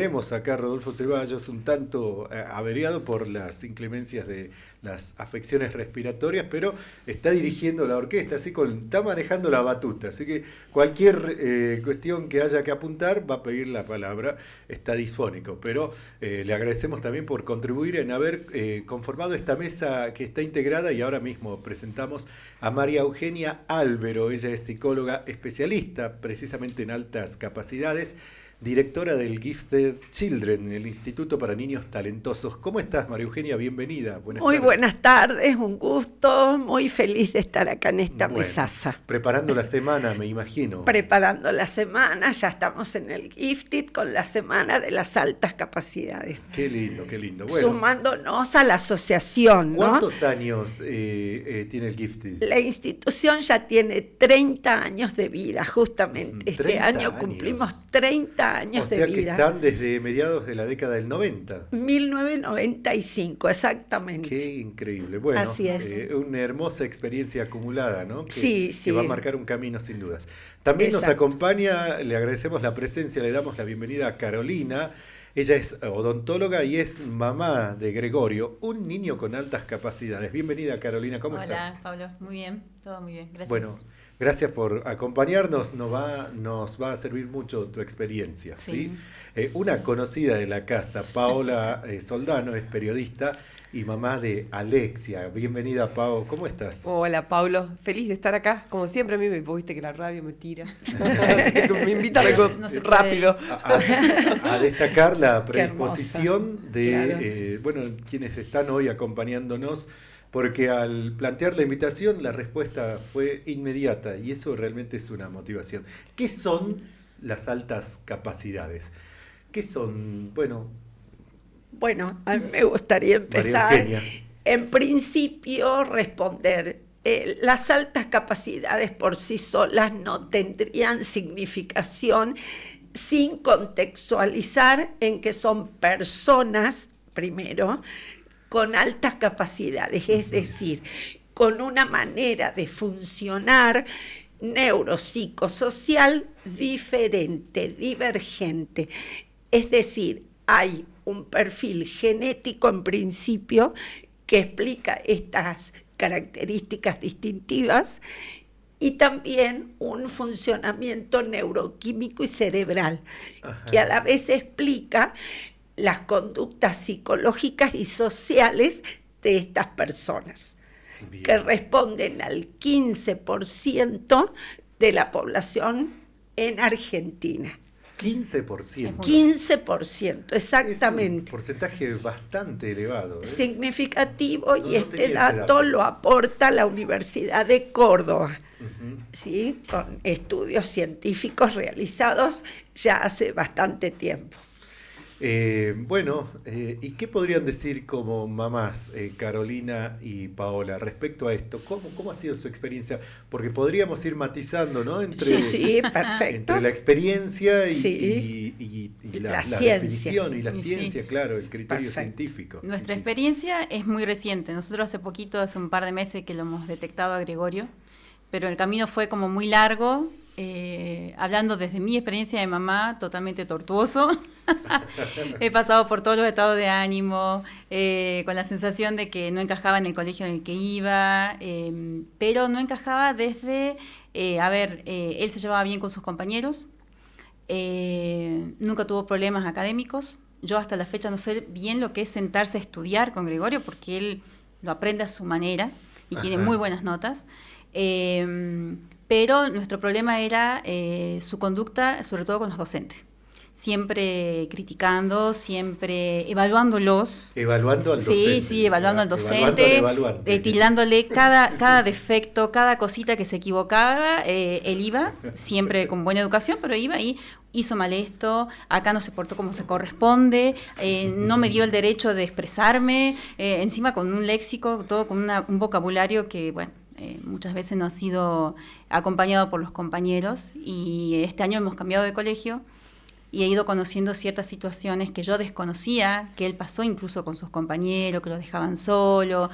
tenemos acá a Rodolfo Ceballos un tanto averiado por las inclemencias de las afecciones respiratorias, pero está dirigiendo la orquesta, está manejando la batuta, así que cualquier cuestión que haya que apuntar va a pedir la palabra, está disfónico, pero le agradecemos también por contribuir en haber conformado esta mesa que está integrada, y ahora mismo presentamos a María Eugenia Álvero. Ella es psicóloga especialista precisamente en altas capacidades, directora del Gifted Children, el Instituto para Niños Talentosos. ¿Cómo estás, María Eugenia? Bienvenida. Muy buenas tardes, un gusto, muy feliz de estar acá en esta mesaza. Preparando la semana, me imagino. Preparando la semana, ya estamos en el Gifted con la semana de las altas capacidades. Qué lindo, qué lindo. Bueno, sumándonos a la asociación, ¿no? ¿Cuántos años tiene el Gifted? La institución ya tiene 30 años de vida, justamente. Este año cumplimos 30 años de vida. O sea que están desde mediados de la década del 90. 1995, exactamente. Qué increíble. Bueno, así es. Una hermosa experiencia acumulada, ¿no? Sí. Que va a marcar un camino sin dudas. También nos acompaña, le agradecemos la presencia, le damos la bienvenida a Carolina. Ella es odontóloga y es mamá de Gregorio, un niño con altas capacidades. Bienvenida, Carolina, ¿cómo estás? Hola, Pablo, muy bien, todo muy bien, gracias. Bueno, gracias por acompañarnos, nos va a servir mucho tu experiencia. ¿Sí? Una conocida de la casa, Paola Soldano, es periodista y mamá de Alexia. Bienvenida, Pao, ¿cómo estás? Hola, Pablo, feliz de estar acá. Como siempre, a mí viste que la radio me tira. Me invita rápido. A destacar la predisposición de quienes están hoy acompañándonos, porque al plantear la invitación la respuesta fue inmediata y eso realmente es una motivación. ¿Qué son las altas capacidades? ¿Qué son? Bueno, a mí me gustaría empezar, en principio, responder. Las altas capacidades por sí solas no tendrían significación sin contextualizar en que son personas, primero, con altas capacidades, es decir, con una manera de funcionar neuropsicosocial diferente, divergente. Es decir, hay un perfil genético en principio que explica estas características distintivas y también un funcionamiento neuroquímico y cerebral que a la vez explica las conductas psicológicas y sociales de estas personas. Bien. Que responden al 15% de la población en Argentina. 15%. 15%, exactamente. Es un porcentaje bastante elevado. Significativo, y este dato lo aporta la Universidad de Córdoba, ¿sí? Con estudios científicos realizados ya hace bastante tiempo. ¿Y qué podrían decir como mamás, Carolina y Paola, respecto a esto? ¿Cómo ha sido su experiencia? Porque podríamos ir matizando, ¿no? Perfecto. Entre la experiencia y la definición y la ciencia, claro, el criterio científico. Nuestra experiencia es muy reciente. Nosotros hace un par de meses que lo hemos detectado a Gregorio, pero el camino fue como muy largo. Hablando desde mi experiencia de mamá, totalmente tortuoso. He pasado por todos los estados de ánimo, con la sensación de que no encajaba en el colegio en el que iba, pero no encajaba desde, él se llevaba bien con sus compañeros, nunca tuvo problemas académicos. Yo hasta la fecha no sé bien lo que es sentarse a estudiar con Gregorio, porque él lo aprende a su manera y tiene muy buenas notas. Pero nuestro problema era su conducta, sobre todo con los docentes. Siempre criticando, siempre evaluándolos. Evaluando al docente. Sí, evaluando al docente, tirándole cada defecto, cada cosita que se equivocaba. Él iba, siempre con buena educación, pero iba y hizo mal esto, acá no se portó como se corresponde, no me dio el derecho de expresarme, encima con un léxico, todo con un vocabulario que, muchas veces no ha sido acompañado por los compañeros, y este año hemos cambiado de colegio y he ido conociendo ciertas situaciones que yo desconocía, que él pasó incluso con sus compañeros, que lo dejaban solo,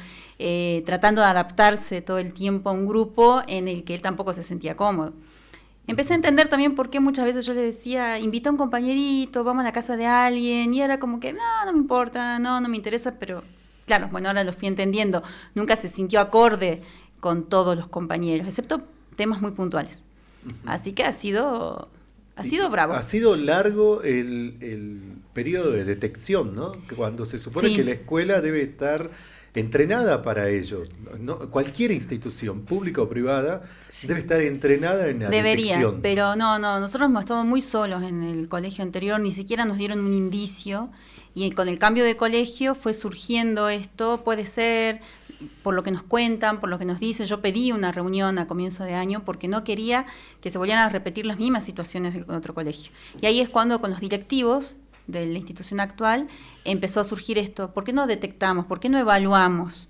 tratando de adaptarse todo el tiempo a un grupo en el que él tampoco se sentía cómodo. empecé a entender también por qué muchas veces yo le decía, invita a un compañerito, vamos a la casa de alguien, y era como que, no me importa, no me interesa, pero claro, bueno, ahora lo fui entendiendo, nunca se sintió acorde con todos los compañeros, excepto temas muy puntuales. Así que ha sido bravo. Ha sido largo el periodo de detección, ¿no? Que cuando se supone que la escuela debe estar entrenada para ello. No, cualquier institución, pública o privada, debe estar entrenada en la detección. Pero no, nosotros hemos estado muy solos en el colegio anterior, ni siquiera nos dieron un indicio, y con el cambio de colegio fue surgiendo esto, puede ser, por lo que nos cuentan, por lo que nos dicen. Yo pedí una reunión a comienzo de año porque no quería que se volvieran a repetir las mismas situaciones del otro colegio. Y ahí es cuando con los directivos de la institución actual empezó a surgir esto. ¿Por qué no detectamos? ¿Por qué no evaluamos?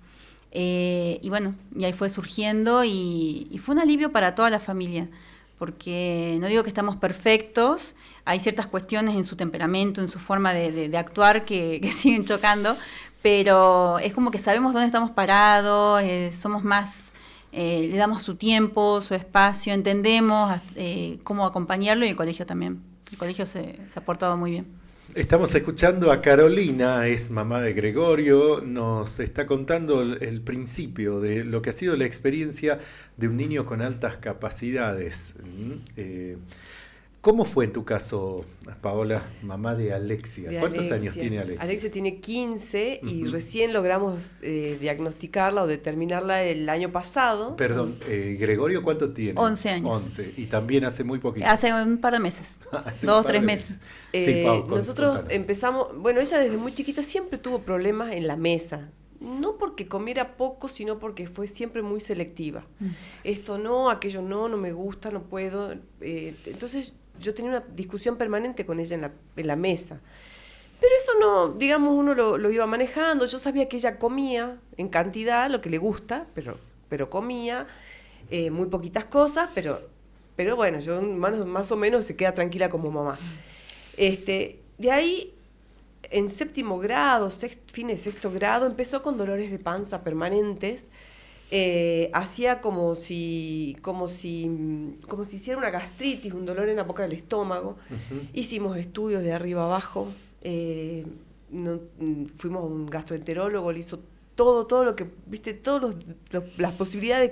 Y bueno, y ahí fue surgiendo y fue un alivio para toda la familia, porque no digo que estamos perfectos, hay ciertas cuestiones en su temperamento, en su forma de actuar que siguen chocando, pero es como que sabemos dónde estamos parados, somos más, le damos su tiempo, su espacio, entendemos cómo acompañarlo, y el colegio también. El colegio se ha portado muy bien. Estamos escuchando a Carolina, es mamá de Gregorio, nos está contando el principio de lo que ha sido la experiencia de un niño con altas capacidades. ¿Cómo fue en tu caso, Paola, mamá de Alexia? ¿Cuántos años tiene Alexia? Alexia tiene 15 y recién logramos diagnosticarla o determinarla el año pasado. Perdón, Gregorio, ¿cuánto tiene? 11 años. 11, y también hace muy poquito. Hace un par de meses, 2 o 3 meses. Sí, Pau, nosotros empezamos, bueno, ella desde muy chiquita siempre tuvo problemas en la mesa. No porque comiera poco, sino porque fue siempre muy selectiva. Esto no, aquello no me gusta, no puedo. Entonces yo tenía una discusión permanente con ella en la mesa. Pero eso no, digamos, uno lo iba manejando. Yo sabía que ella comía en cantidad, lo que le gusta, pero comía muy poquitas cosas, pero bueno, yo más o menos se queda tranquila como mamá. De ahí, en séptimo grado, fin de sexto grado, empezó con dolores de panza permanentes. Hacía como si hiciera una gastritis, un dolor en la boca del estómago. Hicimos estudios de arriba abajo, fuimos a un gastroenterólogo, le hizo todo lo que, viste, todas las posibilidades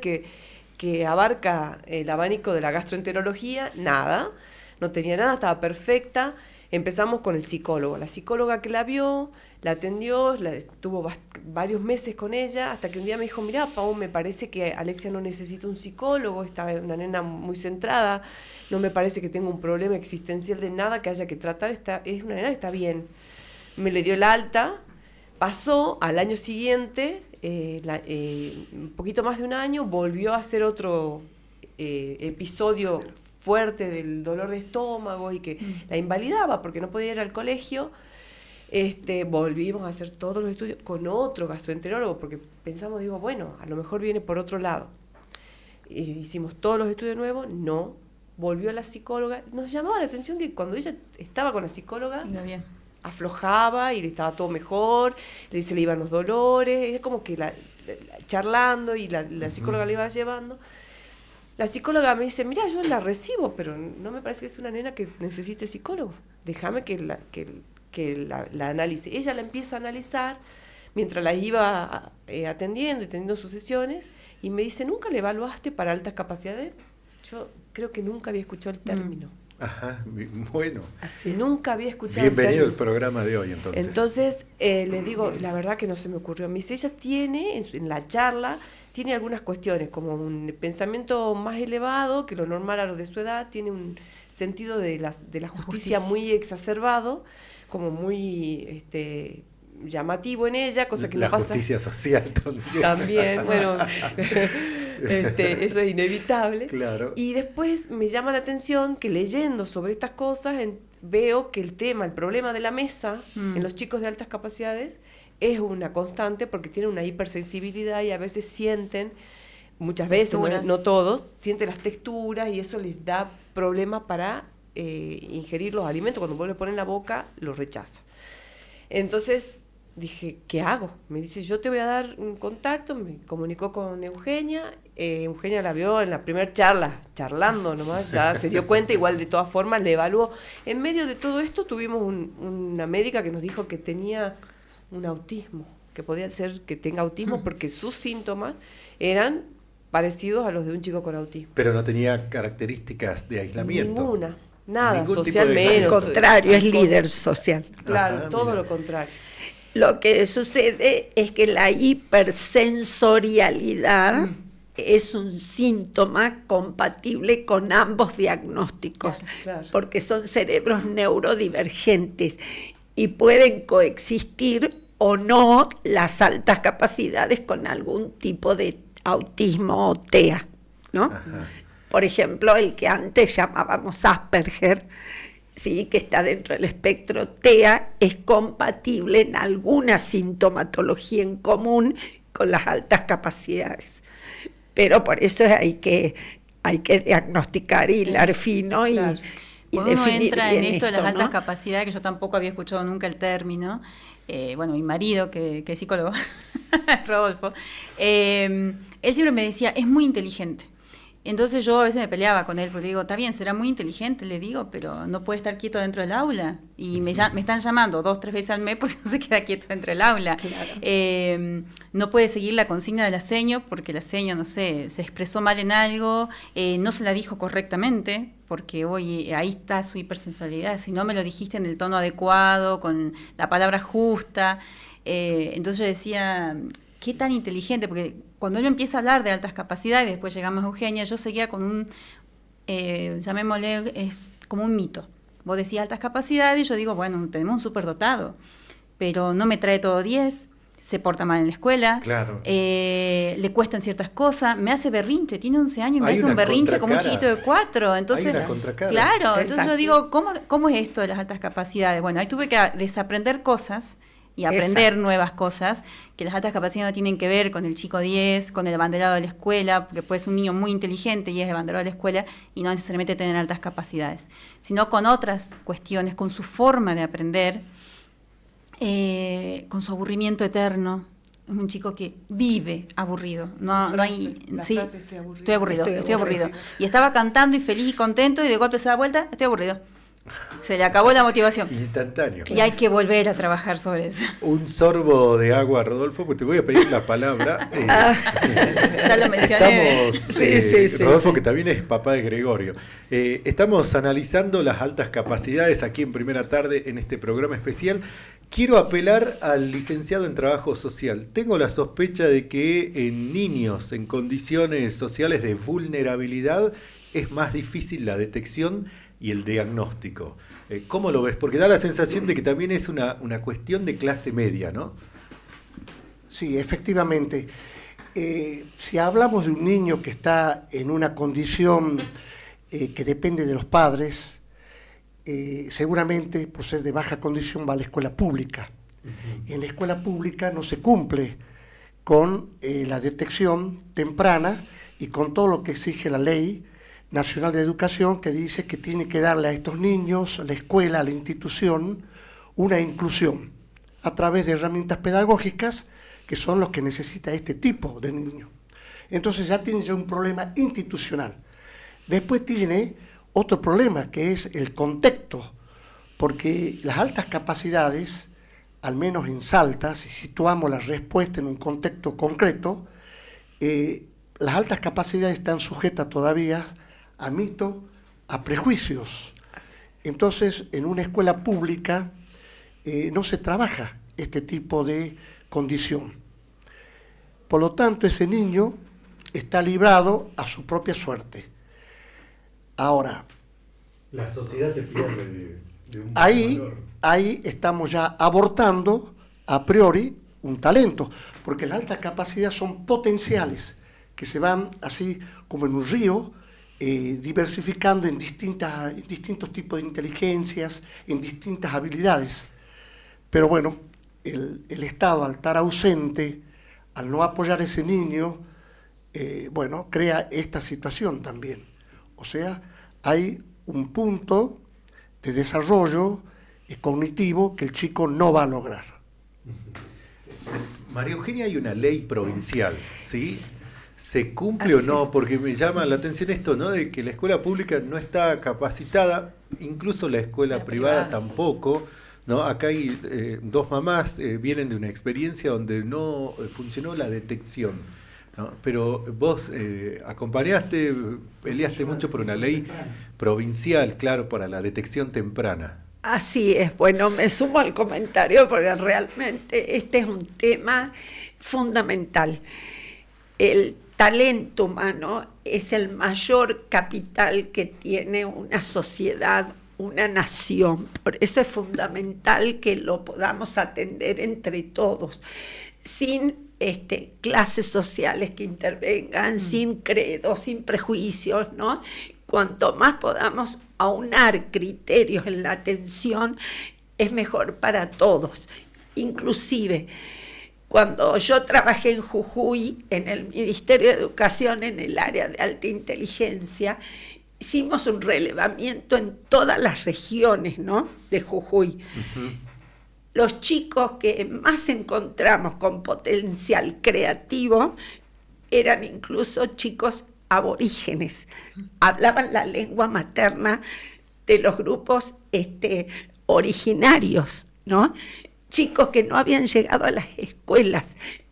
que abarca el abanico de la gastroenterología. Nada, no tenía nada, estaba perfecta. Empezamos con el psicólogo, la psicóloga que la vio, la atendió, estuvo varios meses con ella, hasta que un día me dijo, mirá, Pau, me parece que Alexia no necesita un psicólogo, está una nena muy centrada, no me parece que tenga un problema existencial de nada que haya que tratar, es una nena que está bien. Me le dio el alta, pasó al año siguiente, un poquito más de un año, volvió a hacer otro episodio fuerte del dolor de estómago y que la invalidaba porque no podía ir al colegio. Volvimos a hacer todos los estudios con otro gastroenterólogo porque pensamos, bueno, a lo mejor viene por otro lado. Hicimos todos los estudios nuevos, no, volvió a la psicóloga. Nos llamaba la atención que cuando ella estaba con la psicóloga, aflojaba y le estaba todo mejor, se le iban los dolores, era como que charlando y la psicóloga le iba llevando. La psicóloga me dice, mira, yo la recibo, pero no me parece que es una nena que necesite psicólogo. Déjame que la analice. Ella la empieza a analizar mientras la iba atendiendo y teniendo sus sesiones, y me dice, ¿nunca le evaluaste para altas capacidades? Yo creo que nunca había escuchado el término. Ajá, bueno. Así, nunca había escuchado Bienvenido al programa de hoy, entonces. Entonces, le digo, la verdad que no se me ocurrió. Me dice, ella tiene, en la charla, tiene algunas cuestiones, como un pensamiento más elevado que lo normal a los de su edad, tiene un sentido de la justicia muy exacerbado, como muy llamativo en ella, cosa que no pasa. La justicia social también. También, bueno, eso es inevitable. Claro. Y después me llama la atención que leyendo sobre estas cosas veo que el problema de la mesa en los chicos de altas capacidades es una constante porque tienen una hipersensibilidad y a veces sienten, muchas veces, no todos, sienten las texturas y eso les da problemas para ingerir los alimentos. Cuando vos le pones en la boca, los rechaza. Entonces, dije, ¿qué hago? Me dice, yo te voy a dar un contacto, me comunicó con Eugenia, Eugenia la vio en la primera charla, charlando nomás, ya se dio cuenta, igual de todas formas le evaluó. En medio de todo esto tuvimos una médica que nos dijo que tenía un autismo, que podía ser que tenga autismo porque sus síntomas eran parecidos a los de un chico con autismo. Pero no tenía características de aislamiento. Ninguna, nada, Ningún socialmente. Al contrario, es líder social. Claro, Ajá, todo mira. lo contrario. Lo que sucede es que la hipersensorialidad es un síntoma compatible con ambos diagnósticos, Claro. porque son cerebros neurodivergentes y pueden coexistir o no las altas capacidades con algún tipo de autismo o TEA, ¿no? Ajá. Por ejemplo, el que antes llamábamos Asperger, ¿sí?, que está dentro del espectro TEA, es compatible en alguna sintomatología en común con las altas capacidades. Pero por eso hay que diagnosticar y hilar fino y, Claro. y Cuando uno definir entra bien en esto de las ¿no? altas capacidades, que yo tampoco había escuchado nunca el término, bueno, mi marido, que es psicólogo, Rodolfo, él siempre me decía, es muy inteligente. Entonces yo a veces me peleaba con él, porque digo, está bien, será muy inteligente, le digo, pero no puede estar quieto dentro del aula. Y me están llamando 2, 3 veces al mes porque no se queda quieto dentro del aula. Claro. No puede seguir la consigna de la seño, porque la seño, no sé, se expresó mal en algo, no se la dijo correctamente, porque oye, ahí está su hipersensibilidad, si no me lo dijiste en el tono adecuado, con la palabra justa. Entonces yo decía, qué tan inteligente, porque cuando él empieza a hablar de altas capacidades, después llegamos a Eugenia, yo seguía con un, llamémosle, es como un mito. Vos decís altas capacidades y yo digo, bueno, tenemos un superdotado, pero no me trae todo 10, se porta mal en la escuela, Claro. le cuestan ciertas cosas, me hace berrinche, tiene 11 años y me Hay hace un una berrinche como un contracara. chiquito de 4. Entonces, Hay una contracara. claro, entonces Exacto. yo digo, ¿cómo es esto de las altas capacidades? Bueno, ahí tuve que desaprender cosas y aprender Exacto. nuevas cosas, que las altas capacidades no tienen que ver con el chico 10, con el abanderado de la escuela, porque puede ser un niño muy inteligente y es el abanderado de la escuela y no necesariamente tener altas capacidades, sino con otras cuestiones, con su forma de aprender, con su aburrimiento eterno. Es un chico que vive aburrido. No, no hay. Sí, estoy aburrido. Estoy aburrido. Y estaba cantando y feliz y contento y de golpe se da vuelta, estoy aburrido. Se le acabó la motivación. Instantáneo. Y hay que volver a trabajar sobre eso. Un sorbo de agua, Rodolfo, pues te voy a pedir la palabra. Ya lo mencioné. Estamos, Sí, Rodolfo, sí. que también es papá de Gregorio. Estamos analizando las altas capacidades aquí en Primera Tarde en este programa especial. Quiero apelar al licenciado en Trabajo Social. Tengo la sospecha de que en niños en condiciones sociales de vulnerabilidad es más difícil la detección y el diagnóstico. ¿Cómo lo ves? Porque da la sensación de que también es una cuestión de clase media, ¿no? Sí, efectivamente. Si hablamos de un niño que está en una condición que depende de los padres, seguramente por ser de baja condición va a la escuela pública. Y en la escuela pública no se cumple con la detección temprana y con todo lo que exige la ley nacional de educación, que dice que tiene que darle a estos niños, a la escuela, a la institución, una inclusión a través de herramientas pedagógicas que son los que necesita este tipo de niño. Entonces ya tiene un problema institucional. Después tiene otro problema, que es el contexto, porque las altas capacidades, al menos en Salta, si situamos la respuesta en un contexto concreto, las altas capacidades están sujetas todavía a mitos, a prejuicios. Entonces, en una escuela pública no se trabaja este tipo de condición. Por lo tanto, ese niño está librado a su propia suerte. Ahora, La sociedad se pierde de un ahí estamos ya abortando a priori un talento, porque las altas capacidades son potenciales, que se van así como en un río, diversificando en distintos tipos de inteligencias, en distintas habilidades. Pero bueno, el Estado, al estar ausente, al no apoyar a ese niño, crea esta situación también. O sea, hay un punto de desarrollo cognitivo que el chico no va a lograr. María Eugenia, hay una ley provincial, ¿sí? ¿Se cumple o no? Porque me llama la atención esto, ¿no? De que la escuela pública no está capacitada, incluso la escuela privada tampoco, ¿no? Acá hay dos mamás, vienen de una experiencia donde no funcionó la detección, ¿no? Pero vos acompañaste, peleaste mucho por una ley provincial, claro, para la detección temprana. Así es, bueno, me sumo al comentario porque realmente este es un tema fundamental. El talento humano es el mayor capital que tiene una sociedad, una nación. Por eso es fundamental que lo podamos atender entre todos, sin clases sociales que intervengan, sin credos, sin prejuicios, ¿no? Cuanto más podamos aunar criterios en la atención, es mejor para todos. Inclusive, cuando yo trabajé en Jujuy, en el Ministerio de Educación, en el área de alta inteligencia, hicimos un relevamiento en todas las regiones, ¿no?, de Jujuy. Uh-huh. Los chicos que más encontramos con potencial creativo eran incluso chicos aborígenes, hablaban la lengua materna de los grupos originarios, ¿no? Chicos que no habían llegado a las escuelas,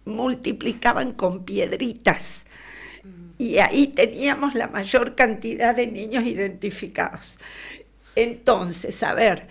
multiplicaban con piedritas, y ahí teníamos la mayor cantidad de niños identificados. Entonces, a ver,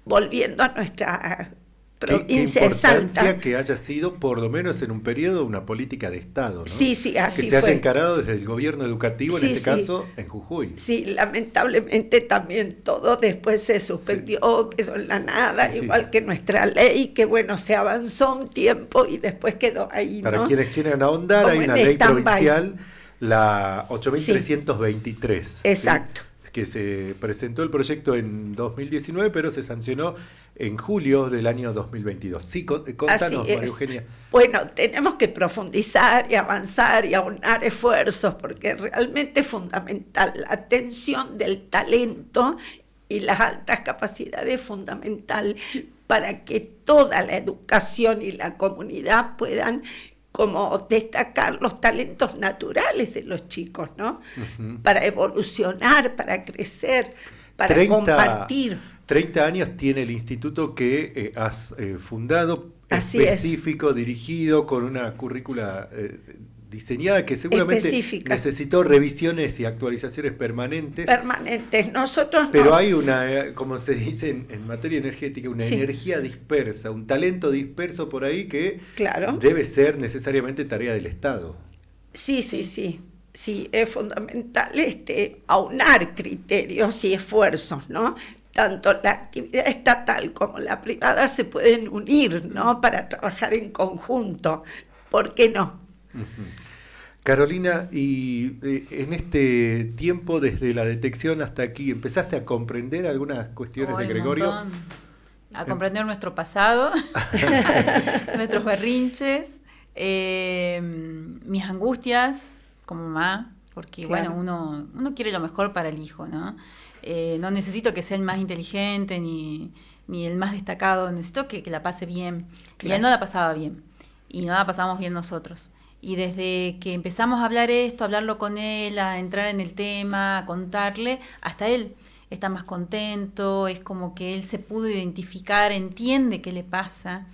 volviendo a nuestra provincia de Salta. Qué importancia que haya sido, por lo menos en un periodo, una política de Estado, ¿no? Sí, sí, así que se haya encarado desde el gobierno educativo, en este caso, en Jujuy. Sí, lamentablemente también todo después se suspendió, quedó en la nada, igual que nuestra ley, que bueno, se avanzó un tiempo y después quedó ahí, ¿no? Para quienes quieran ahondar, como hay una ley provincial, la 8.323. Exacto. ¿Sí? Que se presentó el proyecto en 2019, pero se sancionó en julio del año 2022. Sí, contanos, María Eugenia. Bueno, tenemos que profundizar y avanzar y aunar esfuerzos, porque realmente es fundamental la atención del talento y las altas capacidades, fundamental para que toda la educación y la comunidad puedan como destacar los talentos naturales de los chicos, ¿no? Uh-huh. Para evolucionar, para crecer, para compartir. 30 años tiene el instituto que has fundado, específico, dirigido, con una currícula diseñada que seguramente necesitó revisiones y actualizaciones permanentes. Nosotros pero no. Hay una, como se dice en materia energética, una energía dispersa, un talento disperso por ahí que debe ser necesariamente tarea del Estado. Sí, es fundamental aunar criterios y esfuerzos, ¿no? Tanto la actividad estatal como la privada se pueden unir, ¿no?, para trabajar en conjunto. ¿Por qué no? Uh-huh. Carolina, y en este tiempo, desde la detección hasta aquí, ¿empezaste a comprender algunas cuestiones de Gregorio? A comprender nuestro pasado, nuestros berrinches, mis angustias como mamá, porque bueno, uno quiere lo mejor para el hijo, ¿no? No necesito que sea el más inteligente ni el más destacado, necesito que la pase bien. Y él no la pasaba bien, y no la pasábamos bien nosotros. Y desde que empezamos a hablar esto, a hablarlo con él, a entrar en el tema, a contarle, hasta él está más contento, es como que él se pudo identificar, entiende qué le pasa.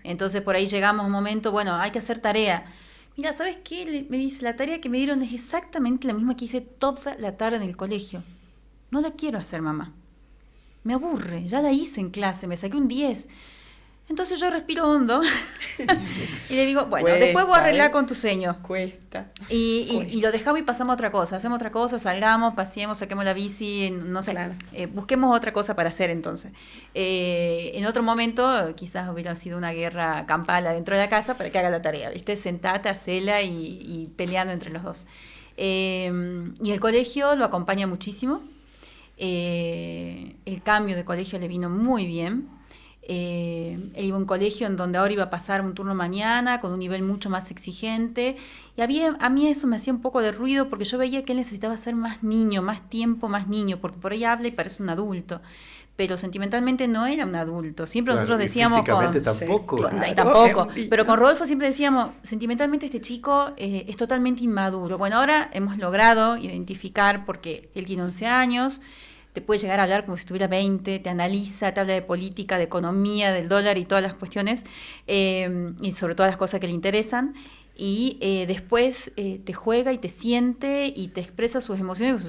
Entonces por ahí llegamos a un momento, bueno, hay que hacer tarea. Mira, ¿sabes qué? Me dice, la tarea que me dieron es exactamente la misma que hice toda la tarde en el colegio. No la quiero hacer, mamá. Me aburre, ya la hice en clase, me saqué un 10. Entonces yo respiro hondo y le digo, bueno, después voy a arreglar con tu seño. Cuesta. Y lo dejamos y pasamos a otra cosa. Hacemos otra cosa, salgamos, paseemos, saquemos la bici, no sé, busquemos otra cosa para hacer entonces. En otro momento quizás hubiera sido una guerra campal adentro de la casa para que haga la tarea, ¿viste? Sentate, hacela y peleando entre los dos. Y el colegio lo acompaña muchísimo. El cambio de colegio le vino muy bien. Él iba a un colegio en donde ahora iba a pasar un turno mañana con un nivel mucho más exigente y a mí eso me hacía un poco de ruido porque yo veía que él necesitaba ser más niño, más tiempo más niño, porque por ahí habla y parece un adulto, pero sentimentalmente no era un adulto. Siempre nosotros decíamos... Físicamente tampoco. Tampoco. Pero con Rodolfo siempre decíamos, sentimentalmente este chico es totalmente inmaduro. Bueno, ahora hemos logrado identificar, porque él tiene 11 años, te puede llegar a hablar como si tuviera 20, te analiza, te habla de política, de economía, del dólar y todas las cuestiones, y sobre todas las cosas que le interesan. Y después te juega y te siente y te expresa sus emociones.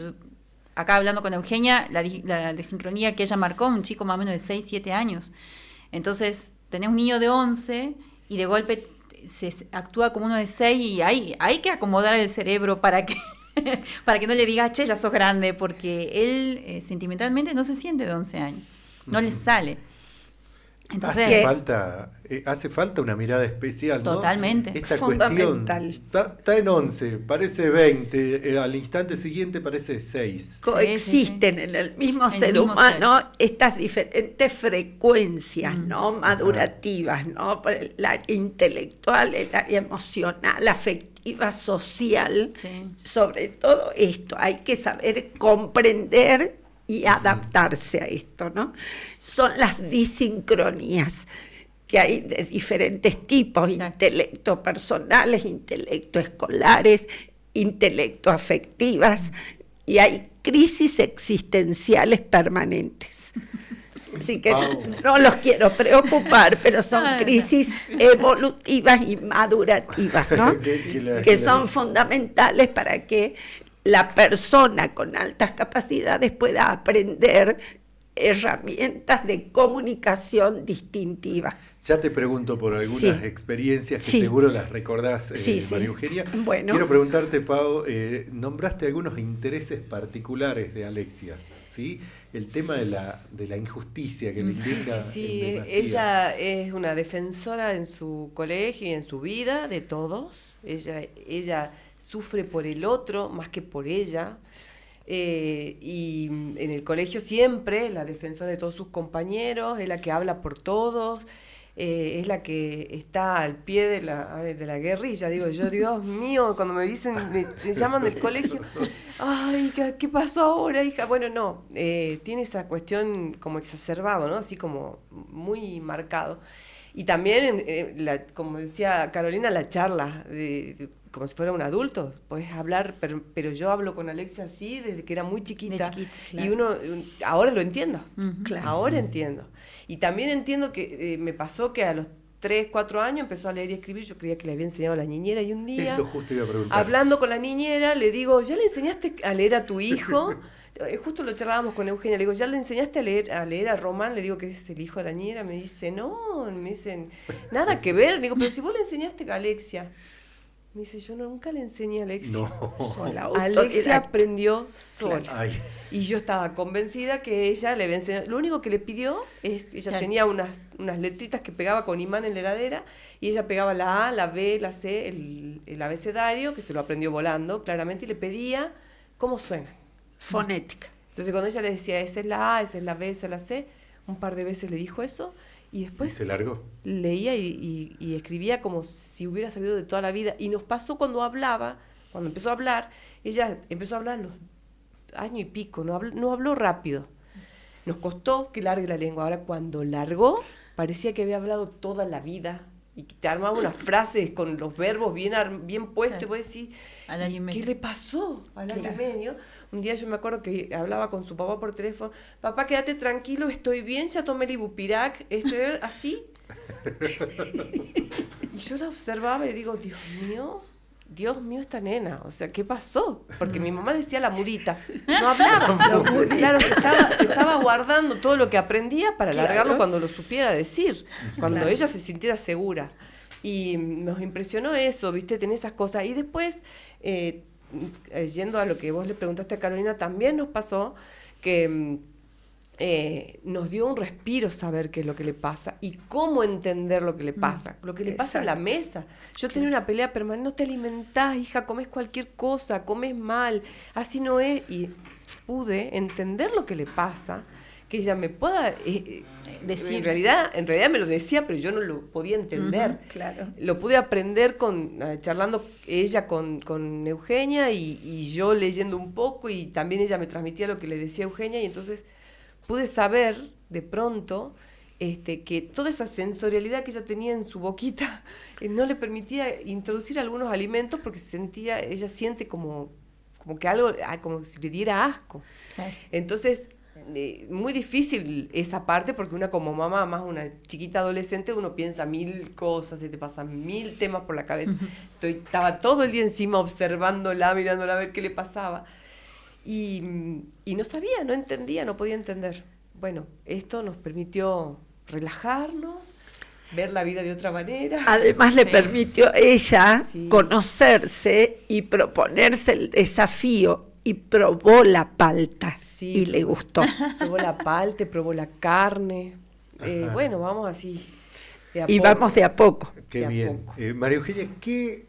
Acá hablando con Eugenia, la desincronía que ella marcó, un chico más o menos de 6, 7 años. Entonces, tenés un niño de 11 y de golpe se actúa como uno de 6 y hay que acomodar el cerebro para que no le digas, che, ya sos grande, porque él sentimentalmente no se siente de 11 años, no le sale. Entonces, hace falta una mirada especial, ¿no? Totalmente. Esta cuestión está en 11, parece 20, al instante siguiente parece 6. Coexisten en el mismo ser humano estas diferentes frecuencias, ¿no? Madurativas, ¿no? El área intelectual, el área emocional, afectiva, social. Sí. Sobre todo esto, hay que saber comprender y adaptarse a esto, ¿no? Son las disincronías que hay de diferentes tipos, intelecto personales, intelecto escolares, intelecto afectivas, y hay crisis existenciales permanentes. Así que no los quiero preocupar, pero son crisis evolutivas y madurativas, ¿no? que son fundamentales para que la persona con altas capacidades pueda aprender herramientas de comunicación distintivas. Ya te pregunto por algunas experiencias que seguro las recordás, María Eugenia. Bueno. Quiero preguntarte, Pau, nombraste algunos intereses particulares de Alexia, ¿sí? El tema de la injusticia que le indica. Sí. Ella es una defensora en su colegio y en su vida de todos. Ella sufre por el otro más que por ella, y en el colegio siempre la defensora de todos sus compañeros, es la que habla por todos, es la que está al pie de la guerrilla. Digo yo, Dios mío, cuando me dicen, me llaman del colegio, ay, ¿qué pasó ahora, hija? Bueno, no, tiene esa cuestión como exacerbado, ¿no? Así como muy marcado. Y también, como decía Carolina, la charla, como si fuera un adulto, podés hablar, pero yo hablo con Alexia así desde que era muy chiquita, claro. Y ahora lo entiendo, claro. Ahora entiendo. Y también entiendo que me pasó que a los 3, 4 años empezó a leer y escribir. Yo creía que le había enseñado a la niñera, y un día, eso justo iba a preguntar, hablando con la niñera, le digo, ¿ya le enseñaste a leer a tu hijo? Justo lo charlábamos con Eugenia, le digo, ¿ya le enseñaste a leer a Román? Le digo que es el hijo de la niñera. Me dice, no, me dicen, nada que ver. Le digo, pero si vos le enseñaste a Alexia. Me dice, yo nunca le enseñé a Alexia. No. Alexia aprendió sola. Ay. Y yo estaba convencida que ella le había enseñado. Lo único que le pidió es, ella tenía unas letritas que pegaba con imán en la heladera, y ella pegaba la A, la B, la C, el abecedario, que se lo aprendió volando, claramente, y le pedía cómo suena. Fonética. Entonces cuando ella le decía, esa es la A, esa es la B, esa es la C, un par de veces le dijo eso, y después se largó. Leía y escribía como si hubiera sabido de toda la vida. Y nos pasó cuando empezó a hablar, ella empezó a hablar a los años y pico, no habló rápido. Nos costó que largue la lengua. Ahora cuando largó, parecía que había hablado toda la vida, y te armaba unas frases con los verbos bien puestos, y vos decís, ¿qué le pasó al año y medio? Un día yo me acuerdo que hablaba con su papá por teléfono, papá, quédate tranquilo, estoy bien, ya tomé el Ibupirac, así. Y yo la observaba y digo, Dios mío, esta nena, o sea, ¿qué pasó? Porque mi mamá le decía la mudita, no hablaba. Claro, se estaba guardando todo lo que aprendía para largarlo cuando lo supiera decir, cuando ella se sintiera segura. Y nos impresionó eso, ¿viste? Tener esas cosas. Y después, yendo a lo que vos le preguntaste a Carolina, también nos pasó que nos dio un respiro saber qué es lo que le pasa y cómo entender lo que le pasa, lo que le pasa a la mesa. Yo tenía una pelea permanente, no te alimentás, hija, comes cualquier cosa, comes mal, así no es. Y pude entender lo que le pasa, que ella me pueda decir. En realidad me lo decía, pero yo no lo podía entender. Claro. Lo pude aprender charlando ella con Eugenia, y yo leyendo un poco, y también ella me transmitía lo que le decía Eugenia, y entonces pude saber de pronto, que toda esa sensorialidad que ella tenía en su boquita no le permitía introducir algunos alimentos porque ella siente como que algo, como si le diera asco. Claro. Entonces, muy difícil esa parte porque una como mamá, más una chiquita adolescente, uno piensa 1000 cosas, se te pasan 1000 temas por la cabeza. Estaba todo el día encima observándola, mirándola a ver qué le pasaba. Y no sabía, no entendía, no podía entender. Bueno, esto nos permitió relajarnos, ver la vida de otra manera. Además le permitió a ella conocerse y proponerse el desafío, y probó la palta y le gustó. Probó la palta, probó la carne. Bueno, vamos así. Vamos de a poco. Qué bien. María Eugenia, ¿qué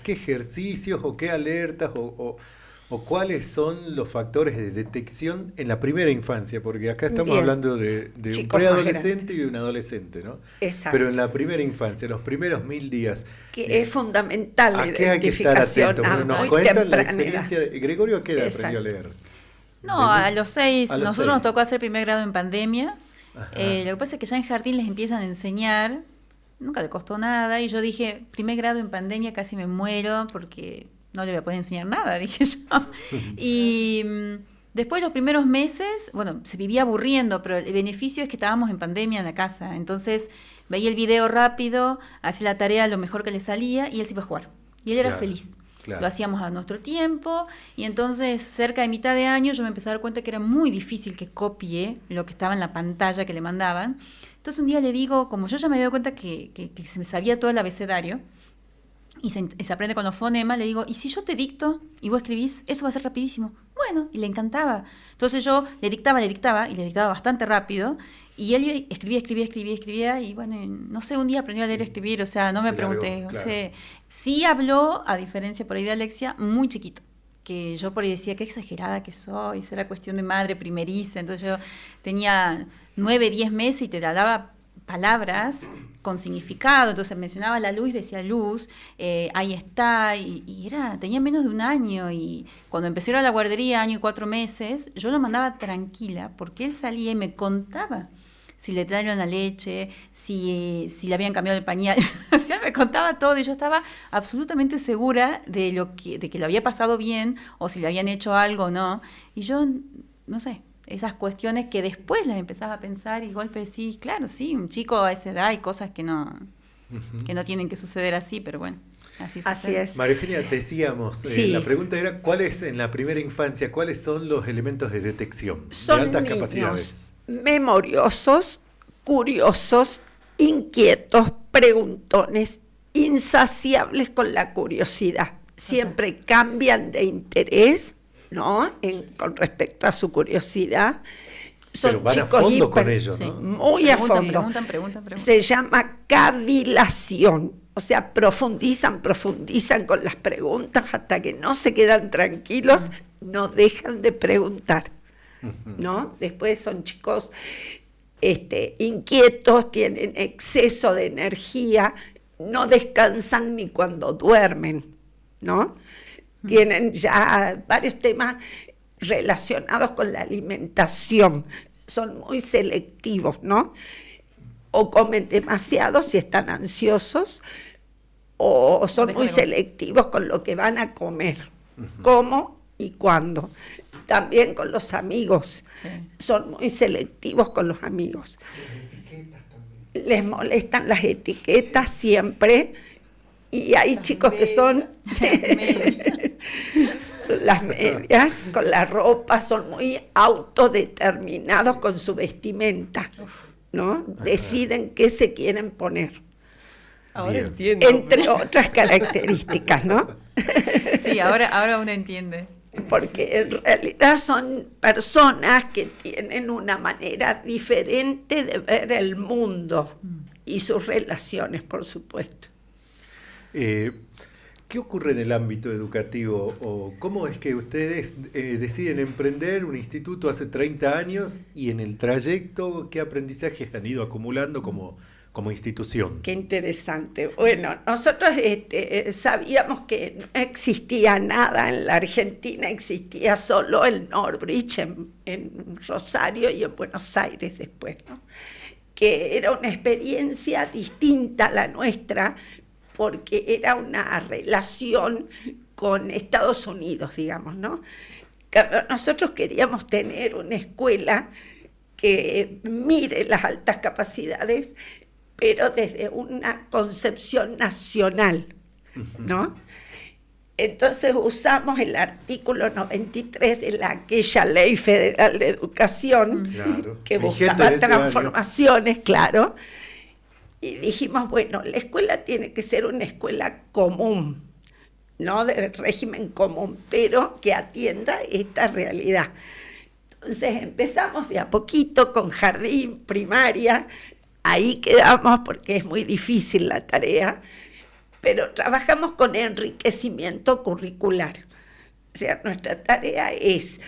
ejercicios o qué alertas o cuáles son los factores de detección en la primera infancia? Porque acá estamos hablando de un preadolescente y de un adolescente, ¿no? Exacto. Pero en la primera infancia, los primeros 1000 días. Que es fundamental la identificación. Nos cuentan la experiencia de Gregorio, ¿a qué edad aprendió a leer? No, a los 6. Nosotros nos tocó hacer primer grado en pandemia. Lo que pasa es que ya en jardín les empiezan a enseñar. Nunca le costó nada. Y yo dije, primer grado en pandemia casi me muero porque no le voy a poder enseñar nada, dije yo. Y después los primeros meses, bueno, se vivía aburriendo, pero el beneficio es que estábamos en pandemia en la casa. Entonces veía el video rápido, hacía la tarea lo mejor que le salía y él se iba a jugar. Y él era feliz. Claro. Lo hacíamos a nuestro tiempo y entonces cerca de mitad de año yo me empecé a dar cuenta que era muy difícil que copie lo que estaba en la pantalla que le mandaban. Entonces un día le digo, como yo ya me había dado cuenta que se me sabía todo el abecedario, y se aprende con los fonemas, le digo, ¿y si yo te dicto y vos escribís? Eso va a ser rapidísimo. Bueno, y le encantaba. Entonces yo le dictaba, y le dictaba bastante rápido, y él escribía, y bueno, no sé, un día aprendió a leer y escribir, o sea, no me pregunté. Claro. O sea, sí habló, a diferencia por ahí de Alexia, muy chiquito, que yo por ahí decía, qué exagerada que soy, era cuestión de madre primeriza, entonces yo tenía 9, 10 meses y te daba palabras con significado, entonces mencionaba la luz, decía luz, ahí está, y tenía menos de un año, y cuando empecé a ir a la guardería, 1 año y 4 meses, yo lo mandaba tranquila, porque él salía y me contaba si le trajeron la leche, si le habían cambiado el pañal, o sea, me contaba todo, y yo estaba absolutamente segura de que lo había pasado bien, o si le habían hecho algo o no, y yo, no sé, esas cuestiones que después las empezaba a pensar y golpe decís, claro, sí, un chico a esa edad hay cosas que no tienen que suceder así, pero bueno, así sucede. Así es. María Eugenia, decíamos, la pregunta era, ¿cuáles en la primera infancia, cuáles son los elementos de detección son de altas niños capacidades? Memoriosos, curiosos, inquietos, preguntones, insaciables con la curiosidad. Siempre cambian de interés, ¿no? Con respecto a su curiosidad. Son pero van chicos a fondo con ellos, ¿no? Muy a fondo. Preguntan. Se llama cavilación. O sea, profundizan con las preguntas hasta que no se quedan tranquilos, no dejan de preguntar, ¿no? Después son chicos inquietos, tienen exceso de energía, no descansan ni cuando duermen, ¿no? Tienen ya varios temas relacionados con la alimentación, son muy selectivos, ¿no? O comen demasiado si están ansiosos, o son muy selectivos con lo que van a comer, cómo y cuándo. También con los amigos, son muy selectivos con los amigos. Les molestan las etiquetas siempre, y hay chicos que son... Las medias, con la ropa, son muy autodeterminados con su vestimenta, ¿no? Deciden qué se quieren poner. Ahora entiendo. Entre otras características, ¿no? Sí, ahora uno entiende. Porque en realidad son personas que tienen una manera diferente de ver el mundo y sus relaciones, por supuesto. ¿Qué ocurre en el ámbito educativo? ¿O cómo es que ustedes deciden emprender un instituto hace 30 años y en el trayecto qué aprendizajes han ido acumulando como como institución. Qué interesante. Bueno, nosotros sabíamos que no existía nada en la Argentina, existía solo el Northbridge en Rosario y en Buenos Aires después, ¿no? Que era una experiencia distinta a la nuestra, porque era una relación con Estados Unidos, digamos, ¿no? Nosotros queríamos tener una escuela que mire las altas capacidades, pero desde una concepción nacional, ¿no? Entonces usamos el artículo 93 de aquella Ley Federal de Educación, claro, que buscaba transformaciones, claro, y dijimos, bueno, la escuela tiene que ser una escuela común, no de régimen común, pero que atienda esta realidad. Entonces empezamos de a poquito con jardín, primaria, ahí quedamos porque es muy difícil la tarea, pero trabajamos con enriquecimiento curricular. O sea, nuestra tarea es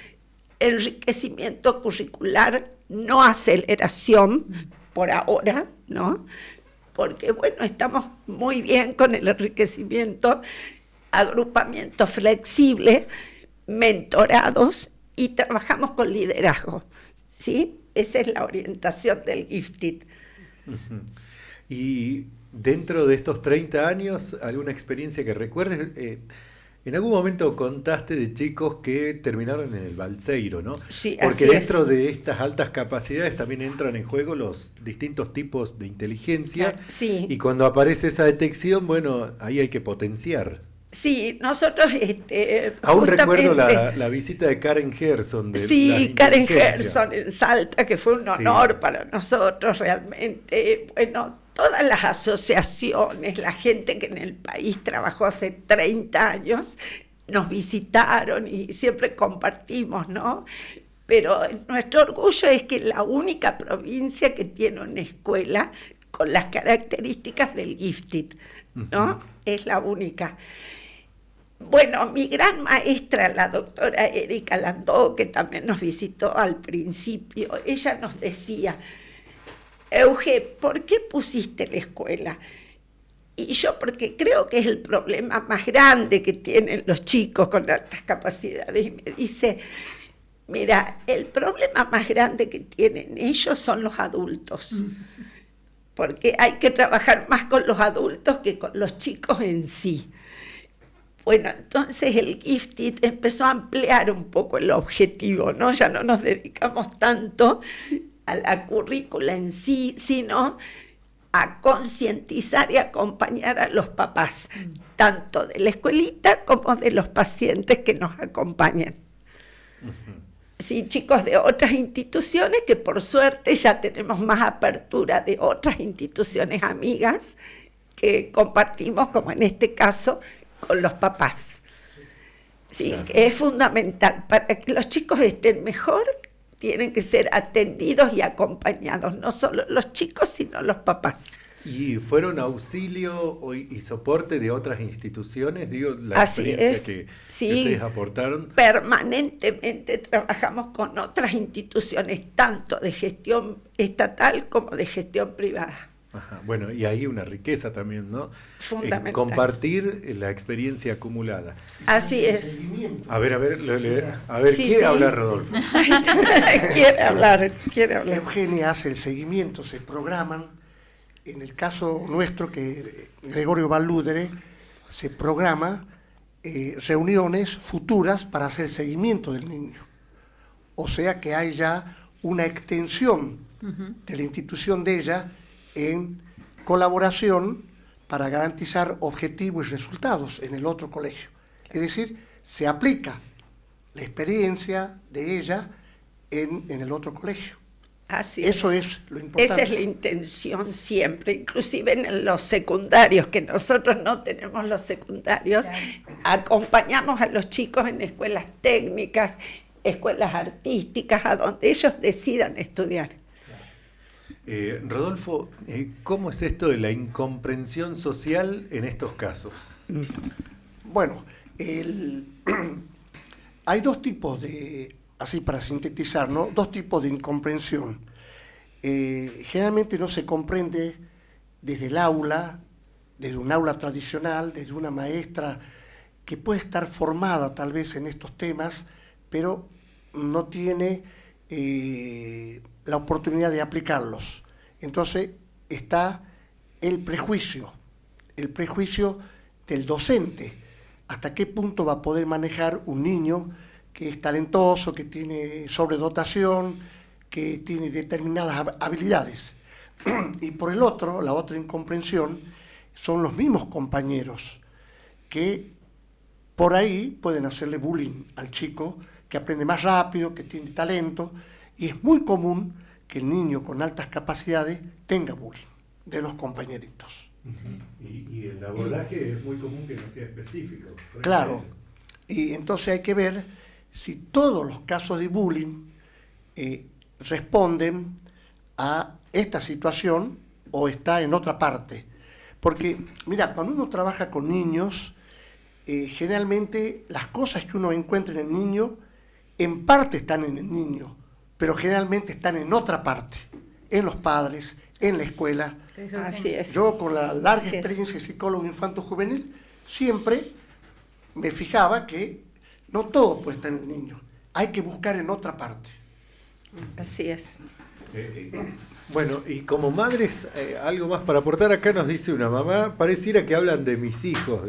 enriquecimiento curricular, no aceleración por ahora, ¿no? Porque, bueno, estamos muy bien con el enriquecimiento, agrupamiento flexible, mentorados, y trabajamos con liderazgo, ¿sí? Esa es la orientación del Gifted. Uh-huh. Y dentro de estos 30 años, ¿alguna experiencia que recuerdes? En algún momento contaste de chicos que terminaron en el Balseiro, ¿no? Sí, porque dentro de estas altas capacidades también entran en juego los distintos tipos de inteligencia. Sí. Y cuando aparece esa detección, bueno, ahí hay que potenciar. Sí, nosotros aún recuerdo la visita de Karen Gerson. Sí, Karen Gerson en Salta, que fue un honor para nosotros realmente. Bueno, todas las asociaciones, la gente que en el país trabajó hace 30 años, nos visitaron y siempre compartimos, ¿no? Pero nuestro orgullo es que la única provincia que tiene una escuela con las características del Gifted, ¿no? Uh-huh. Es la única. Bueno, mi gran maestra, la doctora Erika Landó, que también nos visitó al principio, ella nos decía, Euge, ¿por qué pusiste la escuela? Y yo, porque creo que es el problema más grande que tienen los chicos con altas capacidades. Y me dice, mira, el problema más grande que tienen ellos son los adultos. Porque hay que trabajar más con los adultos que con los chicos en sí. Bueno, entonces el Gifted empezó a ampliar un poco el objetivo, ¿no? Ya no nos dedicamos tanto a la currícula en sí, sino a concientizar y acompañar a los papás, tanto de la escuelita como de los pacientes que nos acompañan. Uh-huh. Sí, chicos de otras instituciones, que por suerte ya tenemos más apertura de otras instituciones amigas que compartimos, como en este caso, con los papás. Sí, es fundamental. Para que los chicos estén mejor, tienen que ser atendidos y acompañados, no solo los chicos, sino los papás. ¿Y fueron auxilio y soporte de otras instituciones? Digo, la Así experiencia es. Que ustedes aportaron. Permanentemente trabajamos con otras instituciones, tanto de gestión estatal como de gestión privada. Ajá. Bueno, y ahí una riqueza también, ¿no? Fundamental. Compartir la experiencia acumulada. Así es. A ver, sí, quiere hablar Rodolfo. Quiere hablar. Eugenia hace el seguimiento, se programan. En el caso nuestro, que Gregorio Valúdere, se programa reuniones futuras para hacer seguimiento del niño. O sea que hay ya una extensión de la institución de ella en colaboración para garantizar objetivos y resultados en el otro colegio. Es decir, se aplica la experiencia de ella en el otro colegio. Así Eso es lo importante. Esa es la intención siempre, inclusive en los secundarios, que nosotros no tenemos los secundarios, claro. Acompañamos a los chicos en escuelas técnicas, escuelas artísticas, a donde ellos decidan estudiar. Rodolfo, ¿cómo es esto de la incomprensión social en estos casos? Bueno, hay dos tipos de, así para sintetizar, ¿no? Dos tipos de incomprensión. Generalmente no se comprende desde el aula, desde un aula tradicional, desde una maestra que puede estar formada tal vez en estos temas, pero no tiene la oportunidad de aplicarlos. Entonces está el prejuicio del docente. ¿Hasta qué punto va a poder manejar un niño que es talentoso, que tiene sobredotación, que tiene determinadas habilidades? Y por el otro, la otra incomprensión, son los mismos compañeros que por ahí pueden hacerle bullying al chico que aprende más rápido, que tiene talento, y es muy común que el niño con altas capacidades tenga bullying de los compañeritos. Y el abordaje es muy común que no sea específico. Claro, y entonces hay que ver si todos los casos de bullying responden a esta situación o está en otra parte. Porque, mira, cuando uno trabaja con niños, generalmente las cosas que uno encuentra en el niño, en parte están en el niño, pero generalmente están en otra parte, en los padres, en la escuela. Así es. Yo, con la larga experiencia de psicólogo infanto-juvenil, siempre me fijaba que no todo puede estar en el niño, hay que buscar en otra parte. Así es. Bueno, y como madres, algo más para aportar. Acá nos dice una mamá, pareciera que hablan de mis hijos.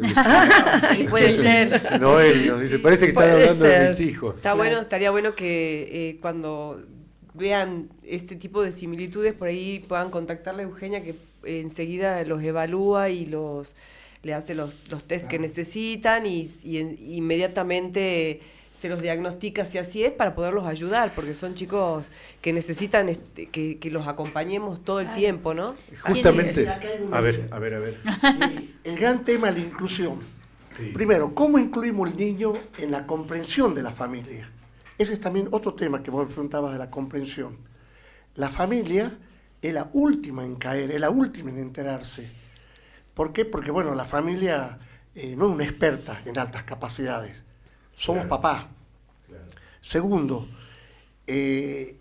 Y puede ser. Noel nos dice, parece que están hablando de mis hijos. Está bueno, estaría bueno que cuando vean este tipo de similitudes, por ahí puedan contactarle a Eugenia, que enseguida los evalúa y le hace los test que necesitan y inmediatamente se los diagnostica si así es, para poderlos ayudar, porque son chicos que necesitan que los acompañemos todo el tiempo, ¿no? Justamente, a ver. El gran tema es la inclusión. Sí. Primero, ¿cómo incluimos al niño en la comprensión de la familia? Ese es también otro tema que vos me preguntabas de la comprensión. La familia es la última en caer, es la última en enterarse. ¿Por qué? Porque, bueno, la familia no es una experta en altas capacidades. Somos papá. Claro. Segundo, se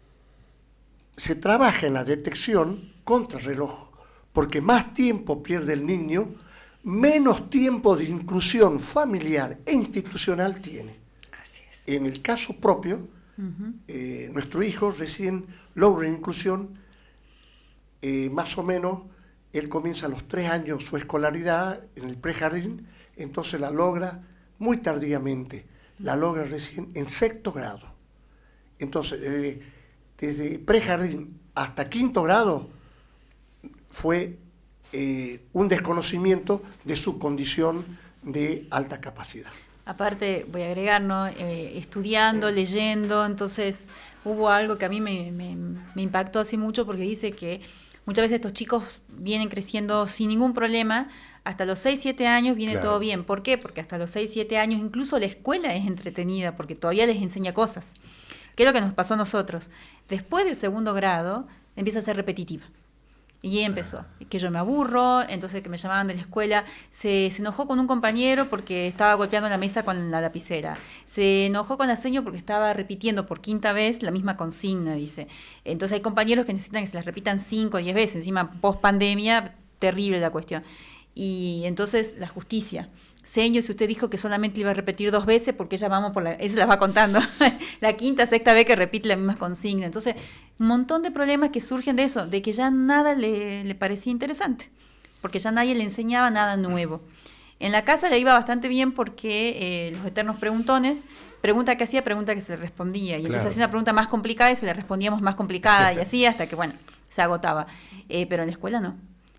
trabaja en la detección contra reloj, porque más tiempo pierde el niño, menos tiempo de inclusión familiar e institucional tiene. Así es. En el caso propio, nuestro hijo recién logra inclusión, más o menos, él comienza a los 3 años su escolaridad en el prejardín, entonces la logra muy tardíamente. La logra recién en 6º grado. Entonces, desde prejardín hasta 5º grado fue un desconocimiento de su condición de alta capacidad. Aparte, voy a agregar, ¿no? Estudiando, leyendo, entonces hubo algo que a mí me impactó así mucho, porque dice que muchas veces estos chicos vienen creciendo sin ningún problema. Hasta los 6, 7 años viene todo bien. ¿Por qué? Porque hasta los 6, 7 años incluso la escuela es entretenida, porque todavía les enseña cosas. ¿Qué es lo que nos pasó a nosotros? Después del 2º grado empieza a ser repetitiva. Y empezó. Que yo me aburro, entonces que me llamaban de la escuela. Se enojó con un compañero porque estaba golpeando la mesa con la lapicera. Se enojó con la seño porque estaba repitiendo por 5ª vez la misma consigna, dice. Entonces hay compañeros que necesitan que se las repitan 5 o 10 veces. Encima, post pandemia, terrible la cuestión. Y entonces la justicia. Señor, si usted dijo que solamente iba a repetir 2 veces, porque ya vamos por ella las va contando, la 5ª, 6ª vez que repite la misma consigna. Entonces, un montón de problemas que surgen de eso, de que ya nada le parecía interesante, porque ya nadie le enseñaba nada nuevo. En la casa le iba bastante bien porque los eternos preguntones, pregunta que hacía, pregunta que se le respondía. Y entonces hacía una pregunta más complicada y se le respondíamos más complicada y así hasta que, bueno, se agotaba. Pero en la escuela no.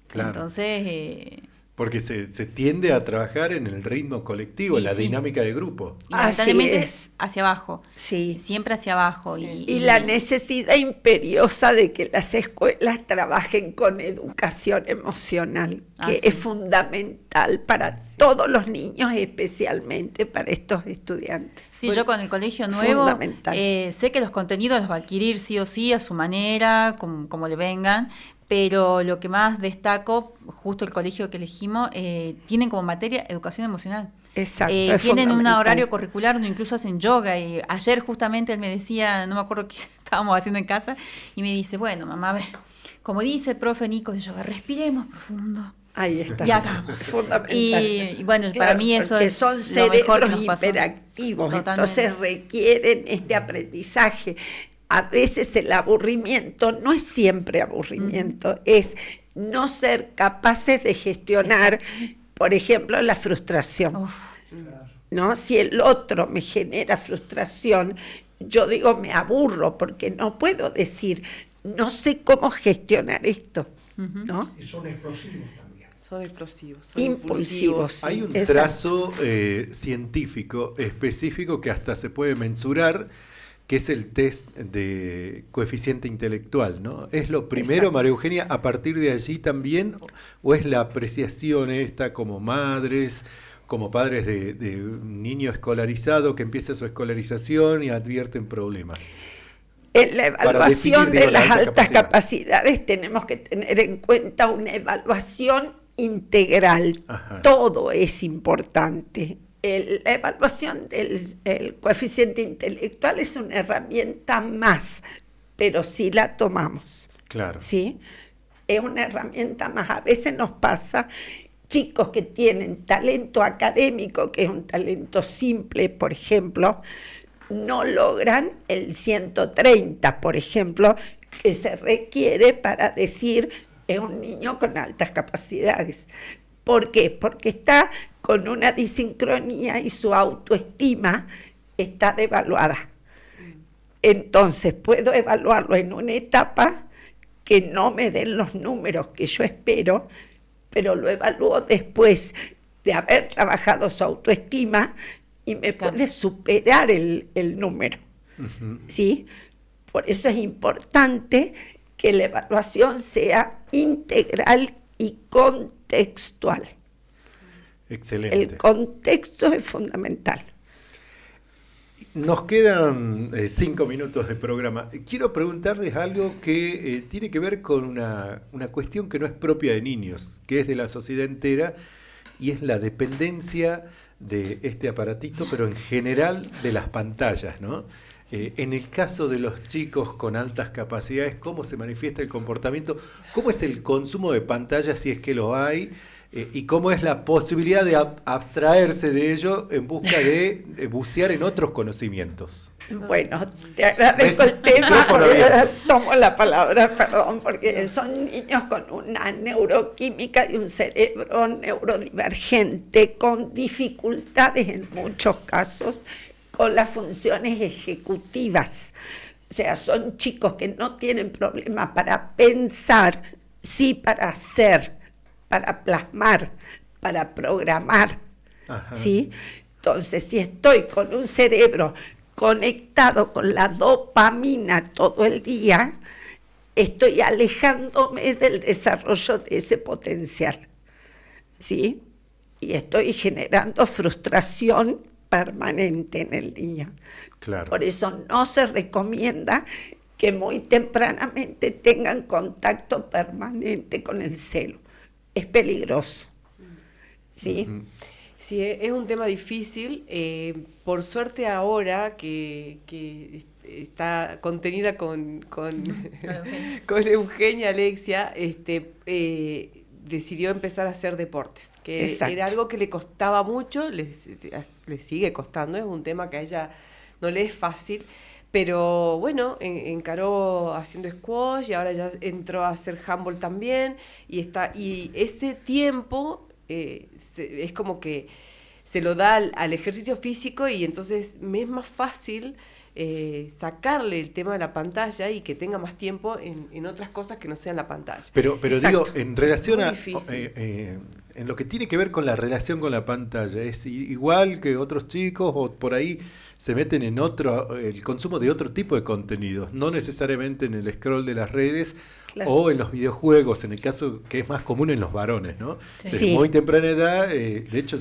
Claro. Entonces... porque se tiende a trabajar en el ritmo colectivo, en la dinámica de grupo. Y lamentablemente es hacia abajo. Sí. Siempre hacia abajo. Sí. Y la necesidad imperiosa de que las escuelas trabajen con educación emocional, que es fundamental para todos los niños, especialmente para estos estudiantes. Sí, yo con el colegio nuevo sé que los contenidos los va a adquirir sí o sí a su manera, como le vengan. Pero lo que más destaco, justo el colegio que elegimos, tienen como materia educación emocional. Exacto. Tienen un horario curricular donde incluso hacen yoga. Y ayer justamente él me decía, no me acuerdo qué estábamos haciendo en casa, y me dice, bueno, mamá, a ver, como dice el profe Nico de yoga, respiremos profundo. Ahí está. Y hagamos. Fundamental. Y bueno, Claro, para mí eso es son lo mejor que cerebros nos pasó. hiperactivos, Totalmente. entonces requieren este aprendizaje. A veces el aburrimiento no es siempre aburrimiento, es no ser capaces de gestionar, por ejemplo, la frustración. Uf. ¿No? Si el otro me genera frustración, yo digo me aburro porque no puedo decir, no sé cómo gestionar esto, ¿no? Y son explosivos también. Son explosivos, son Impulsivos. Hay un Exacto. trazo científico específico que hasta se puede mensurar, que es el test de coeficiente intelectual, ¿no? ¿Es lo primero, Exacto. María Eugenia, a partir de allí también, o es la apreciación esta como madres, como padres de un niño escolarizado que empieza su escolarización y advierten problemas? En la evaluación definir, digo, de la las alta altas capacidad. capacidades tenemos que tener en cuenta una evaluación integral. Ajá. Todo es importante. La evaluación el coeficiente intelectual es una herramienta más, pero sí la tomamos. Claro. ¿Sí? Es una herramienta más. A veces nos pasa chicos que tienen talento académico, que es un talento simple, por ejemplo, no logran el 130, por ejemplo, que se requiere para decir es un niño con altas capacidades. ¿Por qué? Porque está con una disincronía y su autoestima está devaluada. Entonces puedo evaluarlo en una etapa que no me den los números que yo espero, pero lo evalúo después de haber trabajado su autoestima y me puede superar el número. ¿Sí? Por eso es importante que la evaluación sea integral y contextual. Excelente. El contexto es fundamental. Nos quedan 5 minutos de programa. Quiero preguntarles algo que tiene que ver con una cuestión que no es propia de niños, que es de la sociedad entera, y es la dependencia de este aparatito, pero en general de las pantallas, ¿no? En el caso de los chicos con altas capacidades, ¿cómo se manifiesta el comportamiento? ¿Cómo es el consumo de pantallas, si es que lo hay? ¿Y cómo es la posibilidad de abstraerse de ello en busca de bucear en otros conocimientos? Bueno, te agradezco el tema, tomo la palabra, perdón, porque son niños con una neuroquímica y un cerebro neurodivergente, con dificultades en muchos casos, con las funciones ejecutivas. O sea, son chicos que no tienen problema para pensar, sí para hacer, para plasmar, para programar. Ajá. ¿Sí? Entonces, si estoy con un cerebro conectado con la dopamina todo el día, estoy alejándome del desarrollo de ese potencial. ¿Sí? Y estoy generando frustración permanente en el niño. Claro. Por eso no se recomienda que muy tempranamente tengan contacto permanente con el celu. Es peligroso. ¿Sí? Uh-huh. Sí, es un tema difícil. Por suerte ahora que está contenida con Eugenia Alexia, decidió empezar a hacer deportes, que Exacto. era algo que le costaba mucho, le sigue costando, es un tema que a ella no le es fácil, pero bueno, encaró haciendo squash y ahora ya entró a hacer handball también, y ese tiempo es como que se lo da al ejercicio físico, y entonces me es más fácil sacarle el tema de la pantalla y que tenga más tiempo en otras cosas que no sean la pantalla. Pero digo, en relación Muy a difícil. en lo que tiene que ver con la relación con la pantalla, ¿es igual que otros chicos o por ahí se meten en el consumo de otro tipo de contenidos, no necesariamente en el scroll de las redes? Claro. O en los videojuegos, en el caso que es más común en los varones, ¿no? Sí. Desde muy temprana edad, de hecho,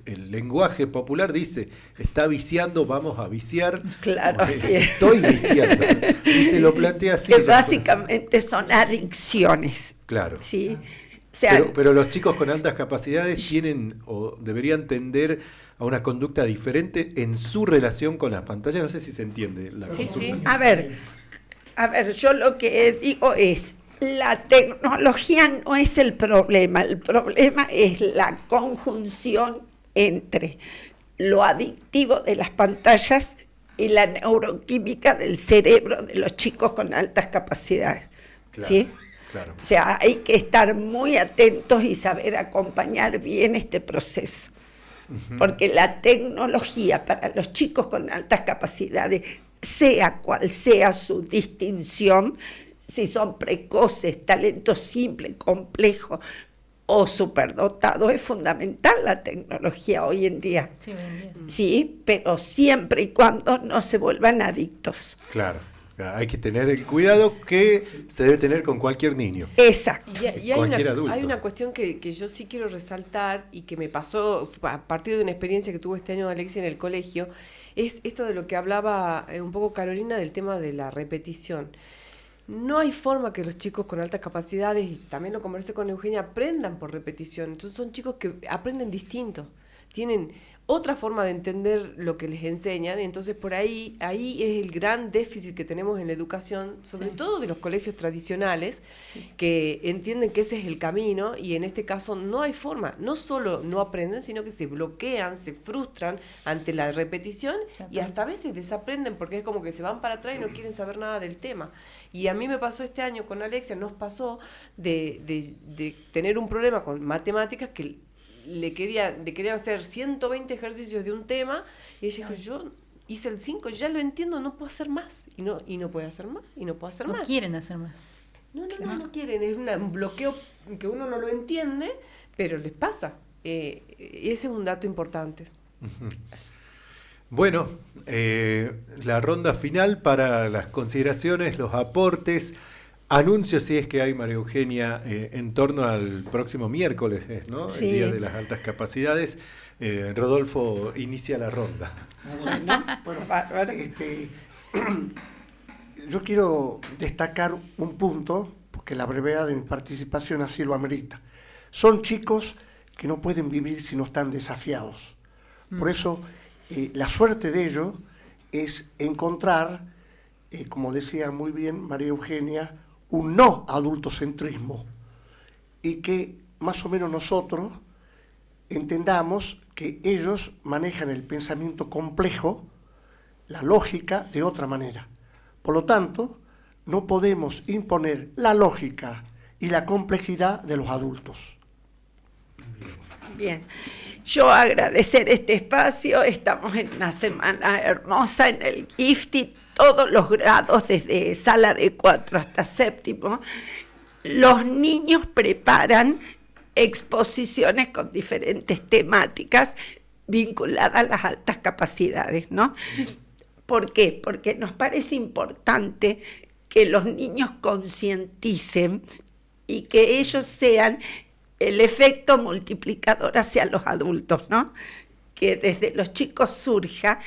el lenguaje popular dice, está viciando, vamos a viciar. Claro, así es. Estoy viciando. Y se lo plantea así. Que básicamente son adicciones. Claro. ¿Sí? O sea, pero los chicos con altas capacidades tienen o deberían tender a una conducta diferente en su relación con las pantallas. No sé si se entiende la Sí, consulta. sí. A ver, yo lo que digo es, La tecnología no es el problema es la conjunción entre lo adictivo de las pantallas y la neuroquímica del cerebro de los chicos con altas capacidades. Claro, ¿sí? Claro. O sea, hay que estar muy atentos y saber acompañar bien este proceso. Porque la tecnología para los chicos con altas capacidades, sea cual sea su distinción, si son precoces, talento simple, complejo o superdotado, es fundamental la tecnología hoy en día. Sí, sí, pero siempre y cuando no se vuelvan adictos. Claro. Hay que tener el cuidado que se debe tener con cualquier niño. Exacto. Y hay una cuestión que yo sí quiero resaltar y que me pasó a partir de una experiencia que tuve este año de Alexia en el colegio, es esto de lo que hablaba un poco Carolina del tema de la repetición. No hay forma que los chicos con altas capacidades, y también lo conversé con Eugenia, aprendan por repetición. Entonces son chicos que aprenden distinto, tienen otra forma de entender lo que les enseñan, entonces por ahí es el gran déficit que tenemos en la educación, sobre todo de los colegios tradicionales, que entienden que ese es el camino, y en este caso no hay forma, no solo no aprenden, sino que se bloquean, se frustran ante la repetición, y hasta a veces desaprenden, porque es como que se van para atrás y no quieren saber nada del tema. Y a mí me pasó este año con Alexia, nos pasó de tener un problema con matemáticas que le querían hacer 120 ejercicios de un tema, y ella dijo, yo hice el 5, ya lo entiendo, no puedo hacer más, y no puede hacer más, y no puede hacer más. No quieren hacer más. No quieren, es un bloqueo que uno no lo entiende, pero les pasa. Ese es un dato importante. Bueno, la ronda final para las consideraciones, los aportes, anuncios, si es que hay, María Eugenia, en torno al próximo miércoles, ¿no? Sí. El Día de las Altas Capacidades. Rodolfo inicia la ronda. Bueno, yo quiero destacar un punto, porque la brevedad de mi participación así lo amerita. Son chicos que no pueden vivir si no están desafiados. Por eso, la suerte de ellos es encontrar, como decía muy bien María Eugenia, un no adultocentrismo, y que más o menos nosotros entendamos que ellos manejan el pensamiento complejo, la lógica, de otra manera. Por lo tanto, no podemos imponer la lógica y la complejidad de los adultos. Bien, yo agradecer este espacio, estamos en una semana hermosa en el Gifted, todos los grados, desde sala de 4 hasta 7º, los niños preparan exposiciones con diferentes temáticas vinculadas a las altas capacidades, ¿no? ¿Por qué? Porque nos parece importante que los niños concienticen y que ellos sean el efecto multiplicador hacia los adultos, ¿no? Que desde los chicos surja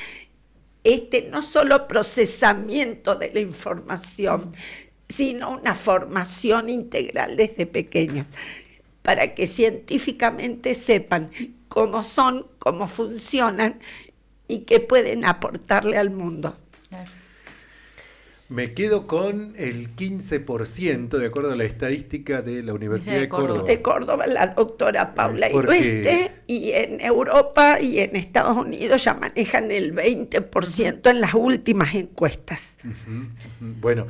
no solo procesamiento de la información, sino una formación integral desde pequeños, para que científicamente sepan cómo son, cómo funcionan y qué pueden aportarle al mundo. Claro. Me quedo con el 15%, de acuerdo a la estadística de la Universidad de Córdoba. De Córdoba, la doctora Paula Irueste, y en Europa y en Estados Unidos ya manejan el 20% en las últimas encuestas. Bueno,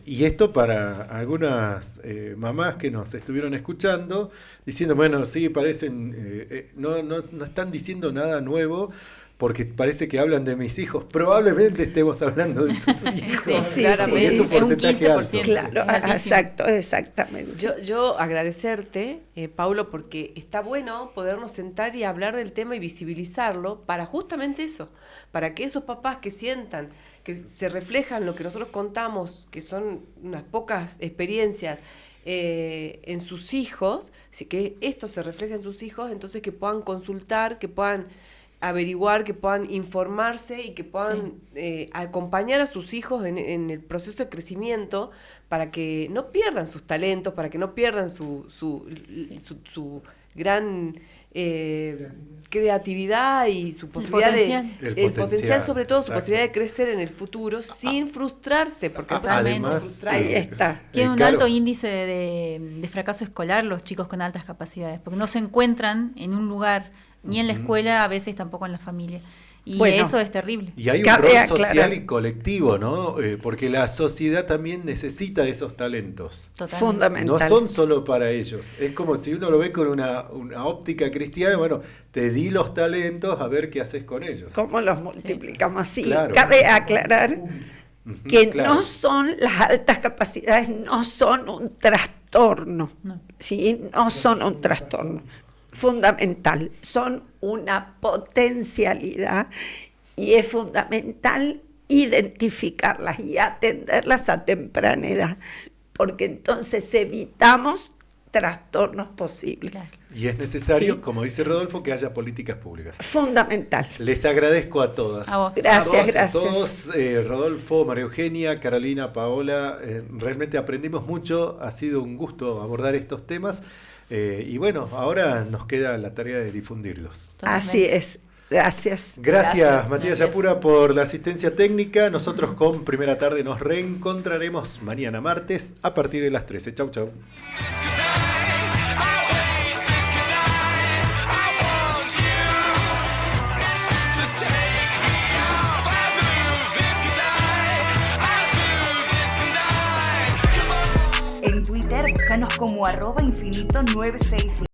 y esto para algunas mamás que nos estuvieron escuchando, diciendo, bueno, sí, parecen, no están diciendo nada nuevo, porque parece que hablan de mis hijos. Probablemente estemos hablando de sus hijos. Sí, claramente. Es un porcentaje alto. Claro, exactamente. Yo agradecerte, Paulo, porque está bueno podernos sentar y hablar del tema y visibilizarlo para justamente eso, para que esos papás que sientan, que se reflejan lo que nosotros contamos, que son unas pocas experiencias en sus hijos, que esto se refleja en sus hijos, entonces que puedan consultar, que puedan averiguar, que puedan informarse y que puedan acompañar a sus hijos en el proceso de crecimiento para que no pierdan sus talentos, para que no pierdan su gran creatividad y su posibilidad el potencial, sobre todo su posibilidad de crecer en el futuro sin frustrarse, porque además ahí está. Tienen un alto índice de fracaso escolar los chicos con altas capacidades, porque no se encuentran en un lugar, ni en la escuela, a veces tampoco en la familia. Y bueno, eso es terrible. Y hay un rol social y colectivo, ¿no? Porque la sociedad también necesita de esos talentos. Totalmente. Fundamental. No son solo para ellos. Es como si uno lo ve con una óptica cristiana, bueno, te di los talentos, a ver qué haces con ellos. ¿Cómo los multiplicamos? Sí, claro. Cabe aclarar que no son las altas capacidades, no son un trastorno. No. ¿Sí? No son un trastorno. Fundamental, son una potencialidad y es fundamental identificarlas y atenderlas a temprana edad, porque entonces evitamos trastornos posibles. Claro. Y es necesario, como dice Rodolfo, que haya políticas públicas. Fundamental. Les agradezco a todas. A vos. Gracias. A todos, Rodolfo, María Eugenia, Carolina, Paola, realmente aprendimos mucho, ha sido un gusto abordar estos temas. Y bueno, ahora nos queda la tarea de difundirlos. Así es. Gracias. Gracias, Matías Yapura, por la asistencia técnica. Nosotros con Primera Tarde nos reencontraremos mañana martes a partir de las 13. Chau, chau. En Twitter, búscanos como @infinito965.